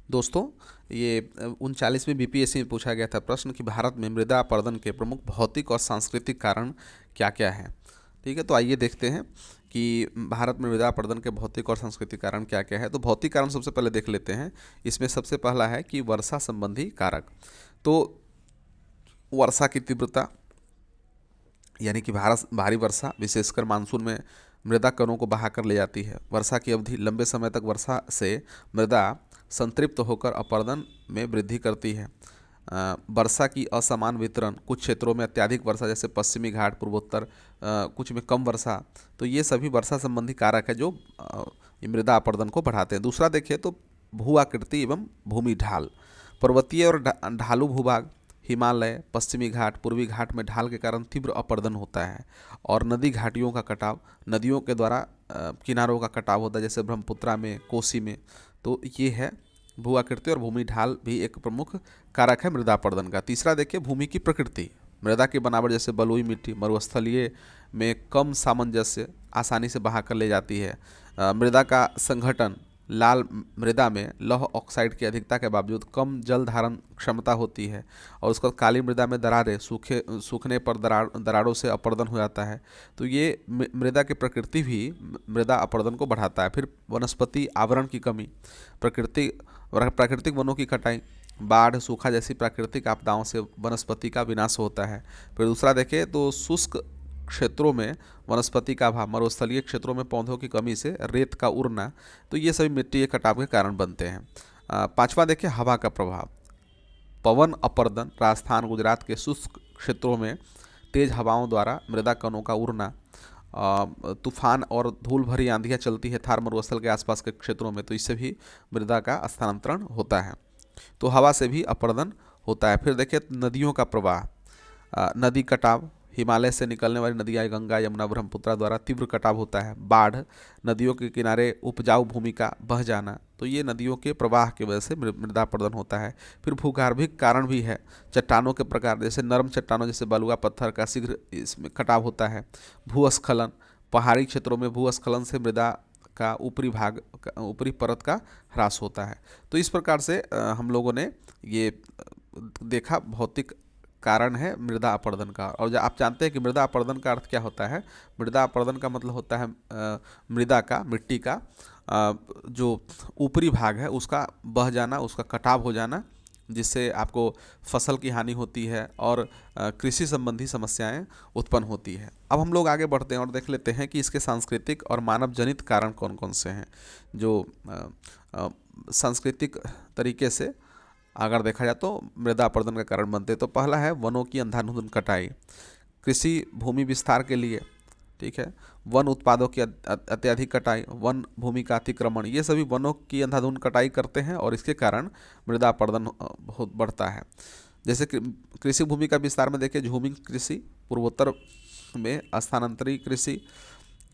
दोस्तों, ये 39वीं बीपीएससी में पूछा गया था प्रश्न कि भारत में मृदा अपरदन के प्रमुख भौतिक और सांस्कृतिक कारण क्या क्या हैं। ठीक है, तो आइए देखते हैं कि भारत में मृदा अपरदन के भौतिक और सांस्कृतिक कारण क्या क्या है। तो भौतिक कारण सबसे पहले देख लेते हैं। इसमें सबसे पहला है कि वर्षा संबंधी कारक। तो वर्षा की तीव्रता, यानी कि भारी वर्षा विशेषकर मानसून में मृदा कणों को बहाकर ले जाती है। वर्षा की अवधि, लंबे समय तक वर्षा से मृदा संतृप्त होकर अपरदन में वृद्धि करती है। वर्षा की असमान वितरण, कुछ क्षेत्रों में अत्यधिक वर्षा जैसे पश्चिमी घाट, पूर्वोत्तर, कुछ में कम वर्षा, तो ये सभी वर्षा संबंधी कारक है जो ये मृदा अपरदन को बढ़ाते हैं। दूसरा देखिए तो भू आकृति एवं भूमि ढाल। पर्वतीय और ढालू भूभाग, हिमालय, पश्चिमी घाट, पूर्वी घाट में ढाल के कारण तीव्र अपरदन होता है। और नदी घाटियों का कटाव, नदियों के द्वारा किनारों का कटाव होता है जैसे ब्रह्मपुत्रा में, कोसी में। तो ये है भू आकृति और भूमि ढाल भी एक प्रमुख कारक है मृदा अपरदन का। तीसरा देखिए भूमि की प्रकृति। मृदा की बनावट जैसे बलुई मिट्टी मरुस्थलीय में कम सामंजस्य, आसानी से बहा कर ले जाती है। मृदा का संगठन, लाल मृदा में लौह ऑक्साइड की अधिकता के बावजूद कम जल धारण क्षमता होती है। और उसके बाद काली मृदा में दरारें, सूखने पर दरारों से अपरदन हो जाता है। तो ये मृदा की प्रकृति भी मृदा अपरदन को बढ़ाता है। फिर वनस्पति आवरण की कमी, प्राकृतिक वनों की कटाई, बाढ़, सूखा जैसी प्राकृतिक आपदाओं से वनस्पति का विनाश होता है। फिर दूसरा देखें तो शुष्क क्षेत्रों में वनस्पति का अभाव, मरुस्थलीय क्षेत्रों में पौधों की कमी से रेत का उड़ना, तो ये सभी मिट्टी के कटाव के कारण बनते हैं। पांचवा देखिए हवा का प्रभाव। पवन अपरदन, राजस्थान, गुजरात के शुष्क क्षेत्रों में तेज हवाओं द्वारा मृदा कणों का उड़ना, तूफान और धूल भरी आंधियाँ चलती है थार मरुस्थल के आसपास के क्षेत्रों में, तो इससे भी मृदा का स्थानांतरण होता है। तो हवा से भी अपरदन होता है। फिर देखिए नदियों का प्रवाह, नदी कटाव, हिमालय से निकलने वाली नदियाँ गंगा, यमुना, ब्रह्मपुत्रा द्वारा तीव्र कटाव होता है। बाढ़, नदियों के किनारे उपजाऊ भूमि का बह जाना, तो ये नदियों के प्रवाह की वजह से मृदा अपरदन होता है। फिर भूगर्भिक कारण भी है। चट्टानों के प्रकार, जैसे नरम चट्टानों जैसे बलुआ पत्थर का शीघ्र इसमें कटाव होता है। भूस्खलन, पहाड़ी क्षेत्रों में भूस्खलन से मृदा का ऊपरी परत का ह्रास होता है। तो इस प्रकार से हम लोगों ने ये देखा भौतिक कारण है मृदा अपरदन का। और आप जानते हैं कि मृदा अपरदन का अर्थ क्या होता है। मृदा अपरदन का मतलब होता है मृदा का, मिट्टी का जो ऊपरी भाग है उसका बह जाना, उसका कटाव हो जाना, जिससे आपको फसल की हानि होती है और कृषि संबंधी समस्याएं उत्पन्न होती है। अब हम लोग आगे बढ़ते हैं और देख लेते हैं कि इसके सांस्कृतिक और मानव जनित कारण कौन कौन से हैं जो सांस्कृतिक तरीके से अगर देखा जाए तो मृदा अपरदन का कारण बनते हैं। तो पहला है वनों की अंधाधुंध कटाई, कृषि भूमि विस्तार के लिए, ठीक है, वन उत्पादों की अत्यधिक कटाई, वन भूमि का अतिक्रमण, ये सभी वनों की अंधाधुंध कटाई करते हैं और इसके कारण मृदा अपरदन बढ़ता है। जैसे कृषि भूमि का विस्तार में देखिए झूमिंग कृषि, पूर्वोत्तर में स्थानांतरी कृषि,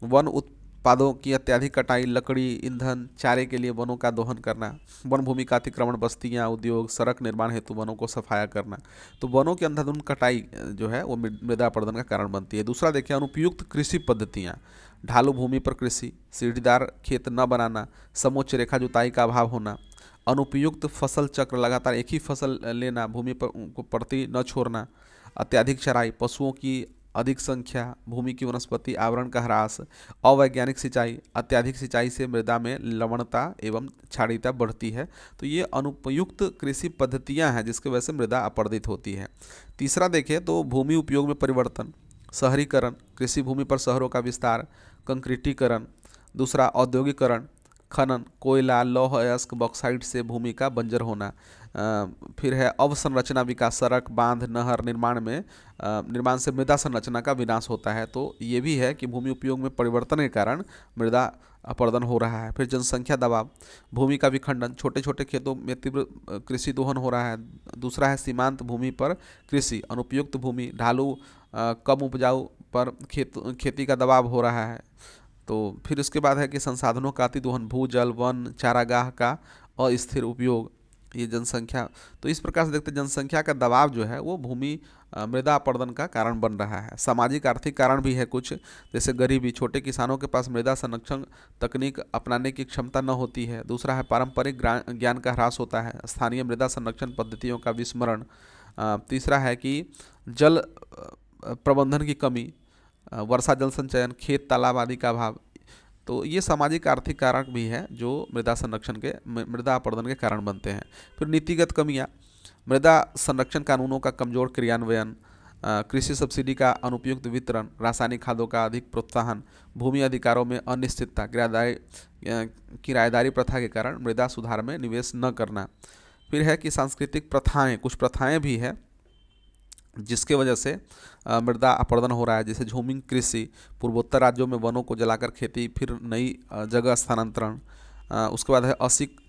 वन उत्पादों की अत्यधिक कटाई, लकड़ी, ईंधन, चारे के लिए वनों का दोहन करना, वन भूमि का अतिक्रमण, बस्तियां, उद्योग, सड़क निर्माण हेतु वनों को सफाया करना। तो वनों की अंधाधुंध कटाई जो है वो मृदा अपरदन का कारण बनती है। दूसरा देखिए अनुपयुक्त कृषि पद्धतियाँ, ढालू भूमि पर कृषि, सीढ़ीदार खेत न बनाना, समोच्च रेखा जुताई का अभाव होना, अनुपयुक्त फसल चक्र, लगातार एक ही फसल लेना, भूमि पर को पड़ती न छोड़ना, अत्यधिक चराई, पशुओं की अधिक संख्या, भूमि की वनस्पति आवरण का ह्रास, अवैज्ञानिक सिंचाई, अत्यधिक सिंचाई से मृदा में लवणता एवं क्षारीयता बढ़ती है। तो ये अनुपयुक्त कृषि पद्धतियां हैं जिसकी वजह से मृदा अपरदित होती है। तीसरा देखें तो भूमि उपयोग में परिवर्तन, शहरीकरण, कृषि भूमि पर शहरों का विस्तार, कंक्रीटीकरण। दूसरा औद्योगिकरण, खनन, कोयला, लौह अयस्क, बॉक्साइट से भूमि का बंजर होना। फिर है अवसंरचना विकास, सड़क, बांध, नहर निर्माण से मृदा संरचना का विनाश होता है। तो ये भी है कि भूमि उपयोग में परिवर्तन के कारण मृदा अपरदन हो रहा है। फिर जनसंख्या दबाव, भूमि का विखंडन, छोटे छोटे खेतों में तीव्र कृषि दोहन हो रहा है। दूसरा है सीमांत भूमि पर कृषि, अनुपयुक्त भूमि, ढालू कम उपजाऊ पर खेती का दबाव हो रहा है। तो फिर उसके बाद है कि संसाधनों का अतिदोहन, भूजल, वन, चारागाह का अस्थिर उपयोग, ये जनसंख्या, तो इस प्रकार से देखते हैं जनसंख्या का दबाव जो है वो भूमि मृदा अपरदन का कारण बन रहा है। सामाजिक आर्थिक कारण भी है कुछ, जैसे गरीबी, छोटे किसानों के पास मृदा संरक्षण तकनीक अपनाने की क्षमता न होती है। दूसरा है पारंपरिक ज्ञान का ह्रास होता है, स्थानीय मृदा संरक्षण पद्धतियों का विस्मरण। तीसरा है कि जल प्रबंधन की कमी, वर्षा जल संचयन, खेत तालाब आदि का अभाव। तो ये सामाजिक आर्थिक कारक भी है जो मृदा संरक्षण के मृदा अपरदन के कारण बनते हैं। फिर नीतिगत कमियां, मृदा संरक्षण कानूनों का कमजोर क्रियान्वयन, कृषि सब्सिडी का अनुपयुक्त वितरण, रासायनिक खादों का अधिक प्रोत्साहन, भूमि अधिकारों में अनिश्चितता, किराएदारी प्रथा के कारण मृदा सुधार में निवेश न करना। फिर है कि सांस्कृतिक प्रथाएं, कुछ प्रथाएं भी है जिसके वजह से मृदा अपरदन हो रहा है, जैसे झूमिंग कृषि, पूर्वोत्तर राज्यों में वनों को जलाकर खेती, फिर नई जगह स्थानांतरण। उसके बाद है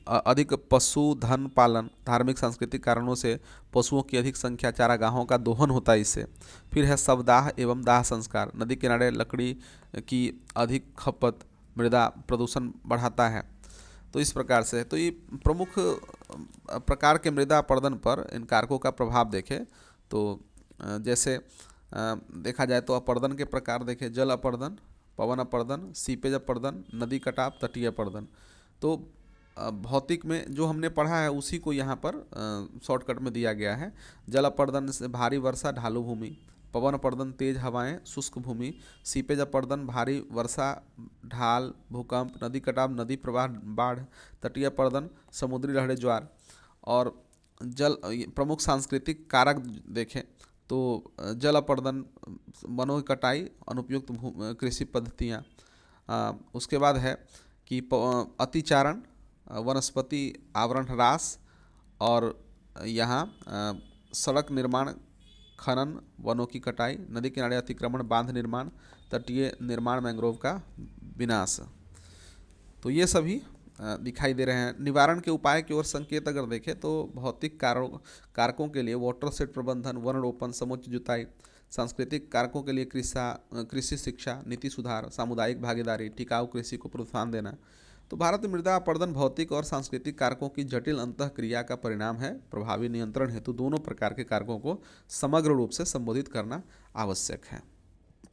अधिक पशुधन पालन, धार्मिक सांस्कृतिक कारणों से पशुओं की अधिक संख्या, चारागाहों का दोहन होता है इससे। फिर है शवदाह एवं दाह संस्कार, नदी किनारे लकड़ी की अधिक खपत मृदा प्रदूषण बढ़ाता है। तो इस प्रकार से, तो ये प्रमुख प्रकार के मृदा अपरदन पर इन कारकों का प्रभाव देखें तो जैसे देखा जाए तो अपरदन के प्रकार देखें, जल अपरदन, पवन अपरदन, सीपेज अपरदन, नदी कटाव, तटीय अपरदन। तो भौतिक में जो हमने पढ़ा है उसी को यहाँ पर शॉर्टकट में दिया गया है। जल अपरदन से भारी वर्षा, ढालू भूमि, पवन अपरदन तेज हवाएं, शुष्क भूमि, सीपेज अपरदन भारी वर्षा, ढाल, भूकंप, नदी कटाव, नदी प्रवाह, बाढ़, तटीय अपरदन समुद्री लहरें, ज्वार। और जल प्रमुख सांस्कृतिक कारक देखें तो जल अपरदन, वनों की कटाई, अनुपयुक्त कृषि पद्धतियाँ। उसके बाद है कि अतिचारण, वनस्पति आवरण ह्रास, और यहाँ सड़क निर्माण, खनन, वनों की कटाई, नदी किनारे अतिक्रमण, बांध निर्माण, तटीय निर्माण, मैंग्रोव का विनाश। तो ये सभी दिखाई दे रहे हैं। निवारण के उपाय की ओर संकेत अगर देखें तो भौतिक कारकों के लिए वाटर सेट प्रबंधन, वन रोपण, समुचित जुताई। सांस्कृतिक कारकों के लिए कृषि शिक्षा, नीति सुधार, सामुदायिक भागीदारी, टिकाऊ कृषि को प्रोत्साहन देना। तो भारत में मृदा अपरदन भौतिक और सांस्कृतिक कारकों की जटिल अंतःक्रिया का परिणाम है। प्रभावी नियंत्रण हेतु दोनों प्रकार के कारकों को समग्र रूप से संबोधित करना आवश्यक है।